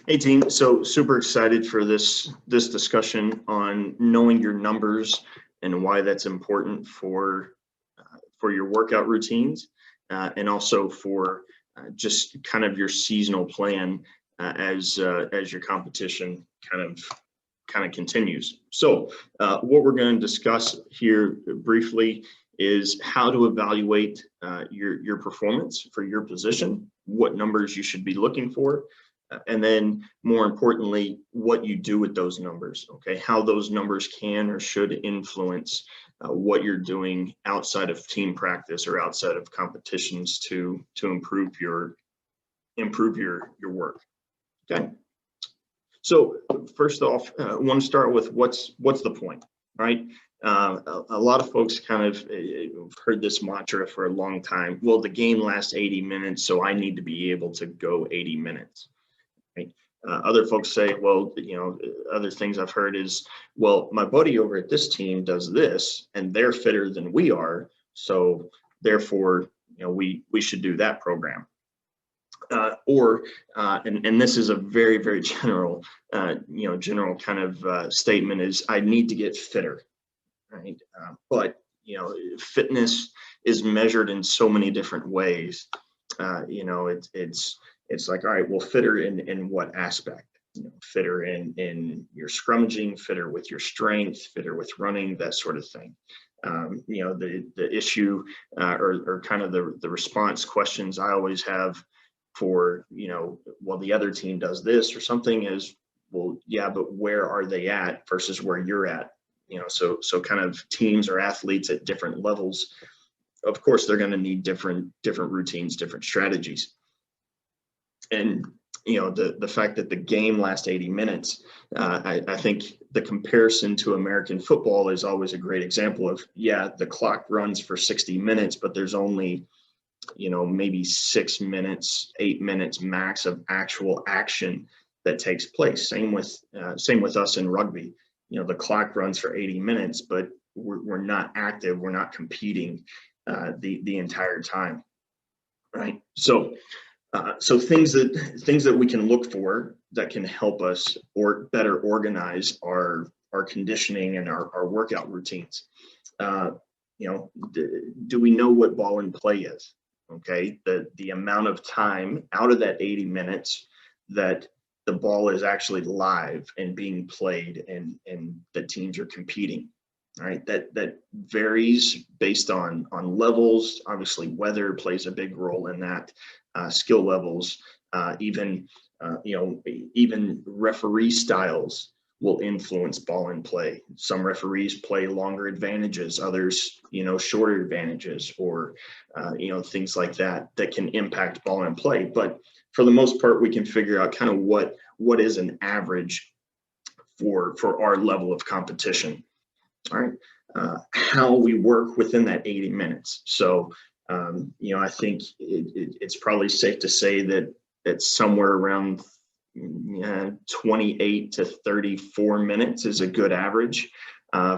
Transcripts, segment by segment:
Hey team, so super excited for this discussion on knowing your numbers and why that's important for your workout routines, and also for just kind of your seasonal plan as your competition kind of continues. So what we're going to discuss here briefly is how to evaluate your performance for your position, what numbers you should be looking for, and then more importantly, what you do with those numbers, okay? How those numbers can or should influence what you're doing outside of team practice or outside of competitions to improve your work, okay? So first off, I want to start with what's the point, right? A lot of folks kind of heard this mantra for a long time. Well, the game lasts 80 minutes, so I need to be able to go 80 minutes. Right? Other folks say, well, other things I've heard is, well, my buddy over at this team does this, and they're fitter than we are, so therefore, we should do that program. And this is a very, very general, general kind of statement is I need to get fitter, right? But fitness is measured in so many different ways. It's like, all right, well, fitter in what aspect? Fitter in your scrummaging, fitter with your strength, fitter with running, that sort of thing. The issue or kind of the response questions I always have for, well, the other team does this or something is, well, yeah, but where are they at versus where you're at? So kind of teams or athletes at different levels, of course, they're going to need different routines, different strategies. And the fact that the game lasts 80 minutes, I think the comparison to American football is always a great example of, yeah, the clock runs for 60 minutes, but there's only maybe 6 minutes, 8 minutes max of actual action that takes place. Same with us in rugby. The clock runs for 80 minutes, but we're not active, we're not competing the entire time, right? So things that we can look for that can help us or better organize our conditioning and our workout routines. Do we know what ball in play is? Okay, the amount of time out of that 80 minutes that the ball is actually live and being played and the teams are competing. All right, that varies based on levels. Obviously, weather plays a big role in that. Skill levels, even referee styles will influence ball in play. Some referees play longer advantages, others, shorter advantages, or things like that can impact ball in play. But for the most part, we can figure out kind of what is an average for our level of competition. All right, how we work within that 80 minutes. So, I think it's probably safe to say that somewhere around 28 to 34 minutes is a good average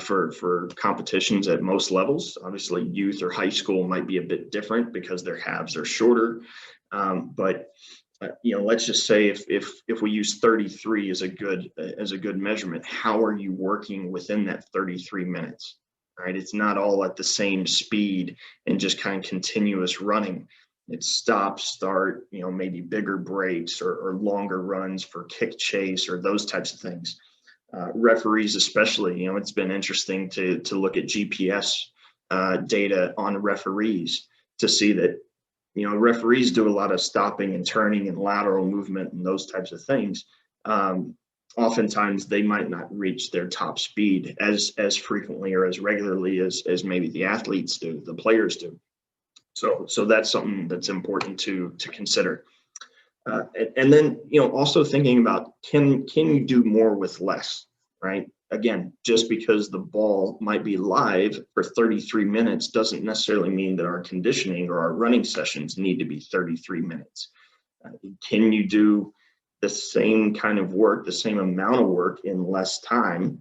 for competitions at most levels. Obviously, youth or high school might be a bit different because their halves are shorter. But let's just say if we use 33 as a good measurement, how are you working within that 33 minutes? Right, it's not all at the same speed and just kind of continuous running. It's stop, start, maybe bigger breaks or longer runs for kick chase or those types of things. Referees especially, it's been interesting to look at GPS data on referees to see that, referees do a lot of stopping and turning and lateral movement and those types of things. Oftentimes they might not reach their top speed as frequently or as regularly as maybe the athletes do, the players do. So that's something that's important to consider. And then, also thinking about can you do more with less, right? Again, just because the ball might be live for 33 minutes doesn't necessarily mean that our conditioning or our running sessions need to be 33 minutes. Can you do the same kind of work, the same amount of work in less time?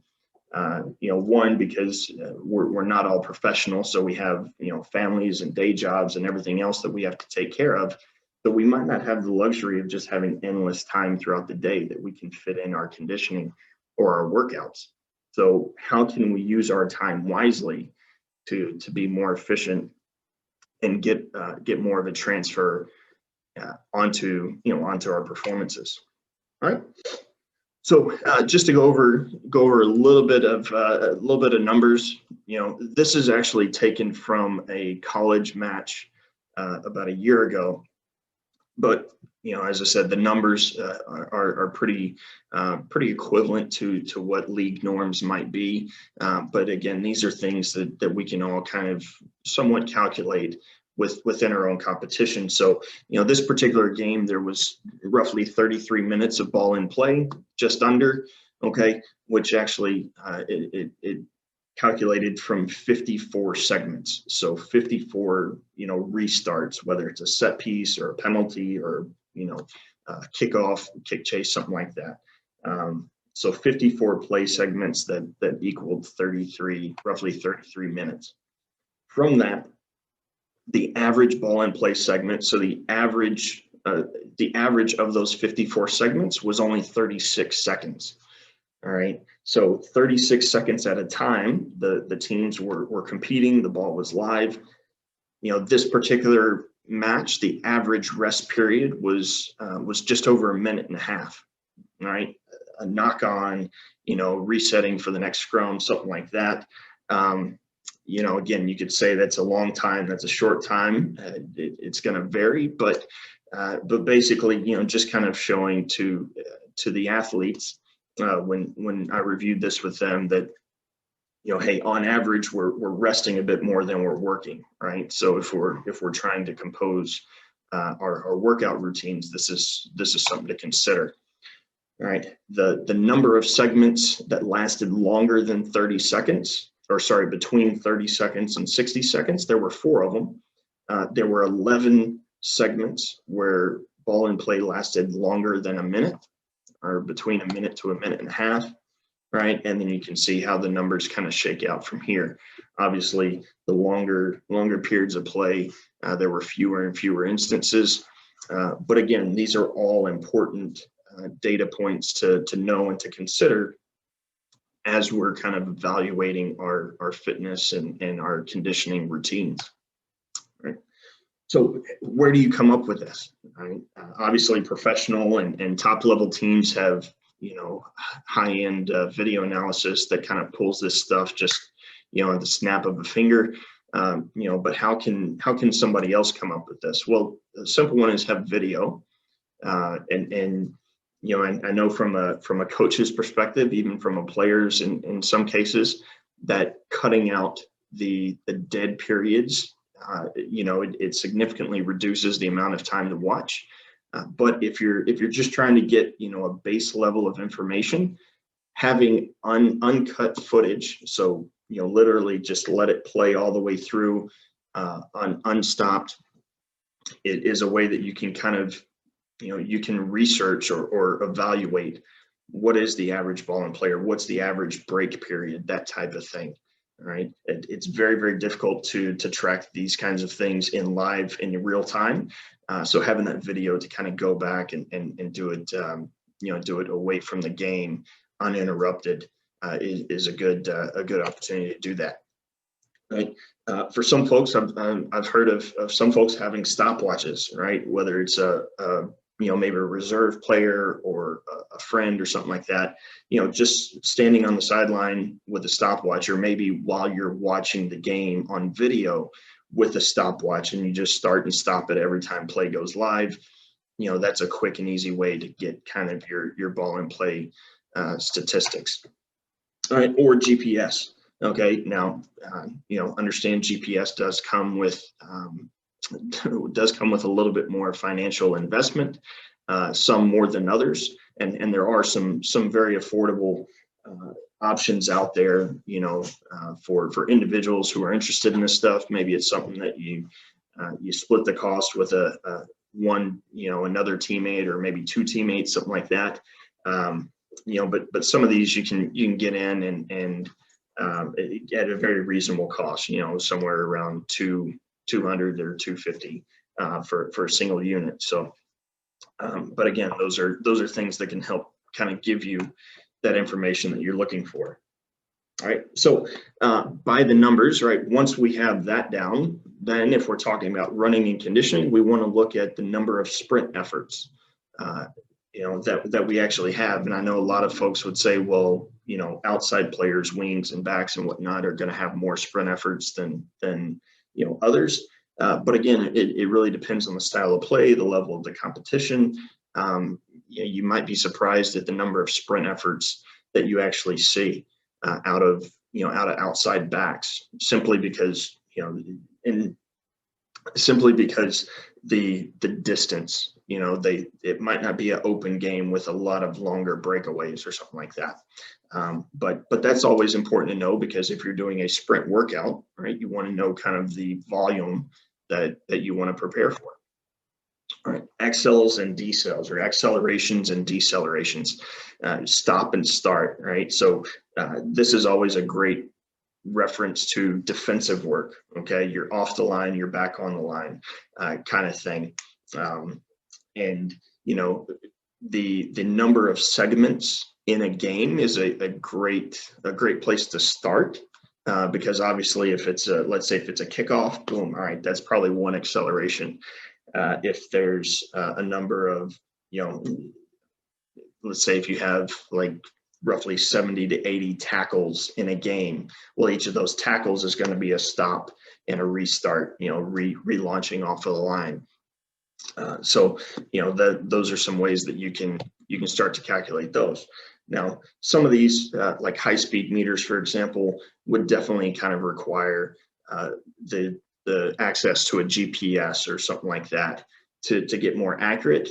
One, because we're not all professional, so we have families and day jobs and everything else that we have to take care of. So we might not have the luxury of just having endless time throughout the day that we can fit in our conditioning or our workouts. So how can we use our time wisely to be more efficient and get more of a transfer onto our performances? All right. So just to go over a little bit of numbers. This is actually taken from a college match about a year ago. But as I said, the numbers are pretty equivalent to what league norms might be. But again, these are things that we can all kind of somewhat calculate within our own competition. So this particular game, there was roughly 33 minutes of ball in play, just under. Okay, which actually it calculated from 54 segments. So 54, restarts, whether it's a set piece or a penalty or, kickoff, kick chase, something like that. So 54 play segments that equaled roughly 33 minutes. From that, the average ball in play segment, so the average of those 54 segments was only 36 seconds. All right. So 36 seconds at a time, the teams were competing, the ball was live. This particular match, the average rest period was just over a minute and a half. All right. A knock on, resetting for the next scrum, something like that. Again, you could say that's a long time, that's a short time. It's going to vary, but basically, just kind of showing to the athletes, when I reviewed this with them, that hey, on average we're resting a bit more than we're working, right? So if we're trying to compose our workout routines, this is something to consider. All right, the number of segments that lasted longer than 30 seconds, or sorry, between 30 seconds and 60 seconds, there were 4 of them. There were 11 segments where ball in play lasted longer than a minute, or between a minute to a minute and a half, right? And then you can see how the numbers kind of shake out from here. Obviously, the longer periods of play, there were fewer and fewer instances. But again, these are all important data points to know and to consider as we're kind of evaluating our fitness and our conditioning routines, right? So where do you come up with this? Right? Obviously, professional and top level teams have high-end video analysis that kind of pulls this stuff just at the snap of a finger. But how can somebody else come up with this? Well, the simple one is have video, and I know from a coach's perspective, even from a player's in some cases, that cutting out the dead periods, it significantly reduces the amount of time to watch. But if you're just trying to get a base level of information, having uncut footage, so literally just let it play all the way through unstopped, it is a way that you can kind of you can research or evaluate what is the average ball in play, or what's the average break period, that type of thing. All right, it's very, very difficult to track these kinds of things in real time. So having that video to kind of go back and do it, do it away from the game, uninterrupted, is a good opportunity to do that. Right. For some folks, I've heard of some folks having stopwatches, right? Whether it's maybe a reserve player or a friend or something like that, just standing on the sideline with a stopwatch, or maybe while you're watching the game on video with a stopwatch, and you just start and stop it every time play goes live. That's a quick and easy way to get kind of your ball in play statistics. All right, or GPS. Okay, now understand GPS does come with a little bit more financial investment, some more than others, and there are some very affordable options out there, for individuals who are interested in this stuff. Maybe it's something that you split the cost with another teammate, or maybe 2 teammates, something like that. But some of these you can get in and at a very reasonable cost, somewhere around $200 or $250 for a single unit. So, but again, those are things that can help kind of give you that information that you're looking for. All right, so by the numbers, right, once we have that down, then if we're talking about running and conditioning, we want to look at the number of sprint efforts, that we actually have. And I know a lot of folks would say, well, outside players, wings and backs and whatnot are going to have more sprint efforts than others. But again, it really depends on the style of play, the level of the competition. You might be surprised at the number of sprint efforts that you actually see out of outside backs, simply because the distance, it might not be an open game with a lot of longer breakaways or something like that. But that's always important to know, because if you're doing a sprint workout, right, you want to know kind of the volume that you want to prepare for. All right, accels and decels, or accelerations and decelerations, stop and start, right? So this is always a great reference to defensive work. Okay, you're off the line, you're back on the line, kind of thing. And the number of segments in a game is a great place to start, because obviously if it's let's say if it's a kickoff, boom, all right, that's probably one acceleration. If there's a number of, let's say if you have like roughly 70 to 80 tackles in a game, well, each of those tackles is going to be a stop and a restart, relaunching off of the line. So those are some ways that you can start to calculate those. Now, some of these, like high-speed meters, for example, would definitely kind of require the access to a GPS or something like that to get more accurate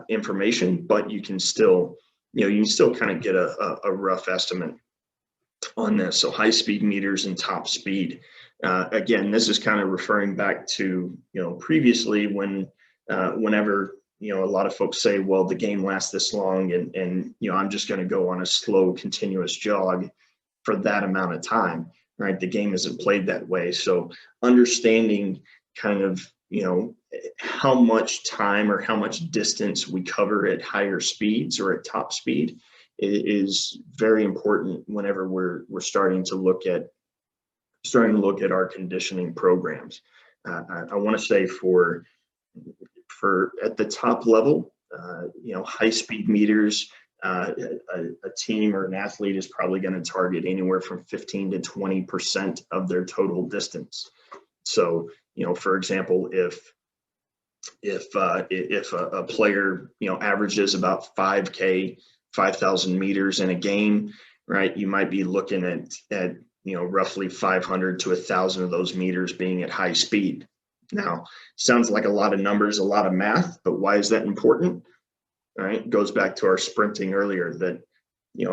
information, but you can still kind of get a rough estimate on this. So high-speed meters and top speed. Again, this is kind of referring back to previously whenever a lot of folks say, well, the game lasts this long, and I'm just going to go on a slow continuous jog for that amount of time. Right, the game isn't played that way. So understanding kind of how much time or how much distance we cover at higher speeds or at top speed is very important whenever we're starting to look at our conditioning programs. I want to say for at the top level, high speed meters. A team or an athlete is probably going to target anywhere from 15 to 20% of their total distance. So, for example, if a player, averages about 5,000 meters in a game, right, you might be looking at roughly 500 to 1,000 of those meters being at high speed. Now, sounds like a lot of numbers, a lot of math, but why is that important? All right, it goes back to our sprinting earlier, that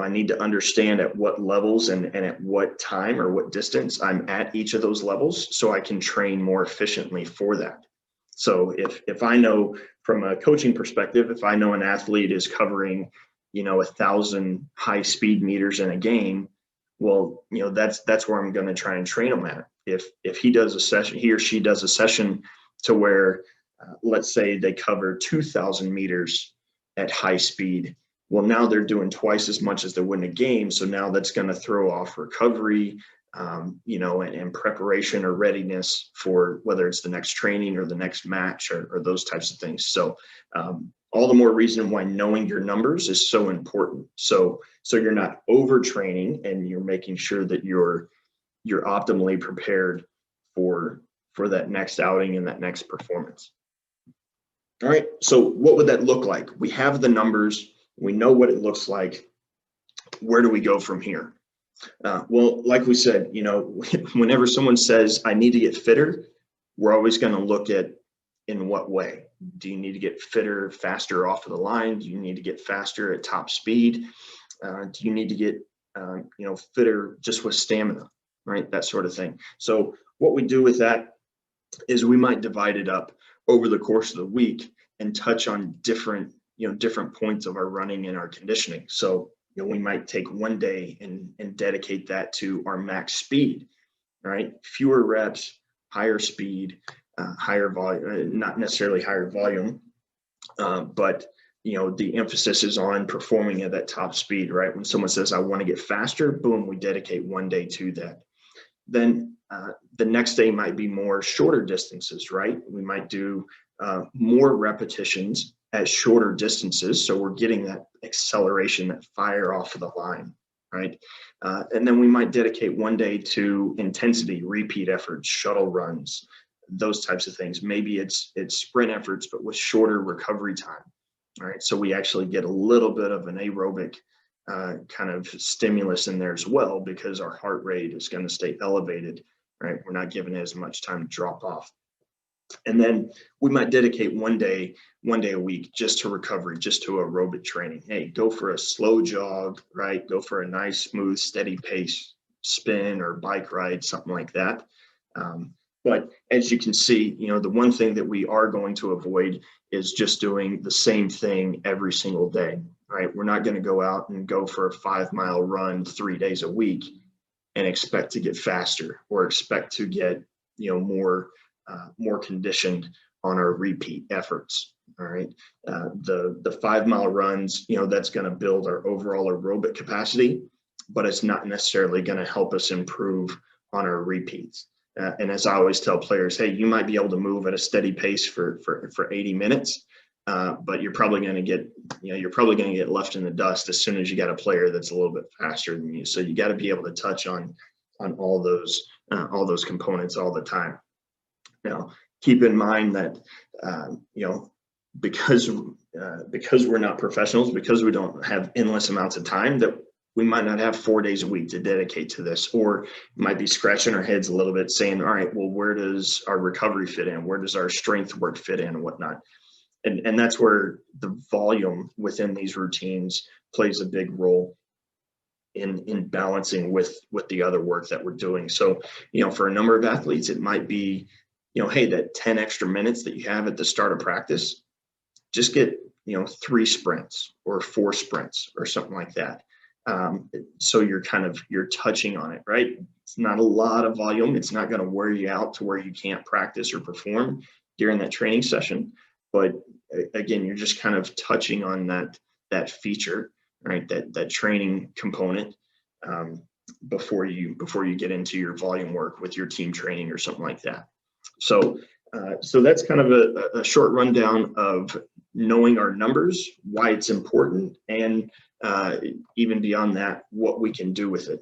I need to understand at what levels and at what time or what distance I'm at each of those levels, so I can train more efficiently for that. So if I know from a coaching perspective, if I know an athlete is covering 1,000 high speed meters in a game, well, that's where I'm going to try and train them at. If he or she does a session to where let's say they cover 2,000 meters at high speed, well, now they're doing twice as much as they would in a game. So now that's going to throw off recovery, and preparation or readiness for whether it's the next training or the next match or those types of things. So all the more reason why knowing your numbers is so important. So you're not overtraining, and you're making sure that you're optimally prepared for that next outing and that next performance. All right, so what would that look like? We have the numbers, we know what it looks like. Where do we go from here? Well, like we said, whenever someone says, I need to get fitter, we're always going to look at in what way. Do you need to get fitter, faster off of the line? Do you need to get faster at top speed? Do you need to get, fitter just with stamina, right? That sort of thing. So what we do with that is we might divide it up over the course of the week and touch on different points of our running and our conditioning. So, we might take one day and dedicate that to our max speed, right? Fewer reps, higher speed, higher volume, not necessarily higher volume, but the emphasis is on performing at that top speed, right? When someone says, I want to get faster, boom, we dedicate one day to that. Then the next day might be more shorter distances, right? We might do more repetitions at shorter distances. So we're getting that acceleration, that fire off of the line, right? And then we might dedicate one day to intensity, repeat efforts, shuttle runs, those types of things. Maybe it's sprint efforts, but with shorter recovery time. All right, so we actually get a little bit of an aerobic kind of stimulus in there as well, because our heart rate is going to stay elevated, right? We're not giving it as much time to drop off. And then we might dedicate one day a week just to recovery, just to aerobic training. Hey, go for a slow jog, right? Go for a nice, smooth, steady pace spin or bike ride, something like that. But as you can see, the one thing that we are going to avoid is just doing the same thing every single day, right? We're not going to go out and go for a 5-mile run 3 days a week and expect to get faster or expect to get, more conditioned on our repeat efforts. All right. The 5-mile runs, that's going to build our overall aerobic capacity, but it's not necessarily going to help us improve on our repeats. And as I always tell players, hey, you might be able to move at a steady pace for 80 minutes, but you're probably going to get left in the dust as soon as you got a player that's a little bit faster than you. So you got to be able to touch on all those components all the time. Now, keep in mind that because we're not professionals, because we don't have endless amounts of time, that we might not have 4 days a week to dedicate to this, or might be scratching our heads a little bit saying, all right, well, where does our recovery fit in? Where does our strength work fit in and whatnot? And that's where the volume within these routines plays a big role in balancing with the other work that we're doing. So, for a number of athletes, it might be, hey, that 10 extra minutes that you have at the start of practice, just get, 3 sprints or 4 sprints or something like that. So you're touching on it, right? It's not a lot of volume. It's not going to wear you out to where you can't practice or perform during that training session. But again, you're just kind of touching on that feature, right? That training component before you get into your volume work with your team training or something like that. So that's kind of a short rundown of knowing our numbers, why it's important, and even beyond that, what we can do with it,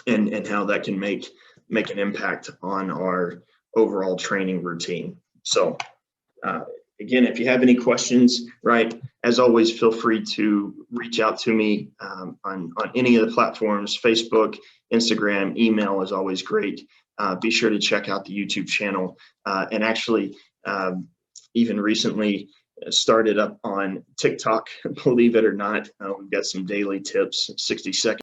and how that can make an impact on our overall training routine. So again, if you have any questions, right, as always, feel free to reach out to me on any of the platforms. Facebook, Instagram, email is always great. Be sure to check out the YouTube channel, and actually even recently started up on TikTok, believe it or not. We've got some daily tips, 60 seconds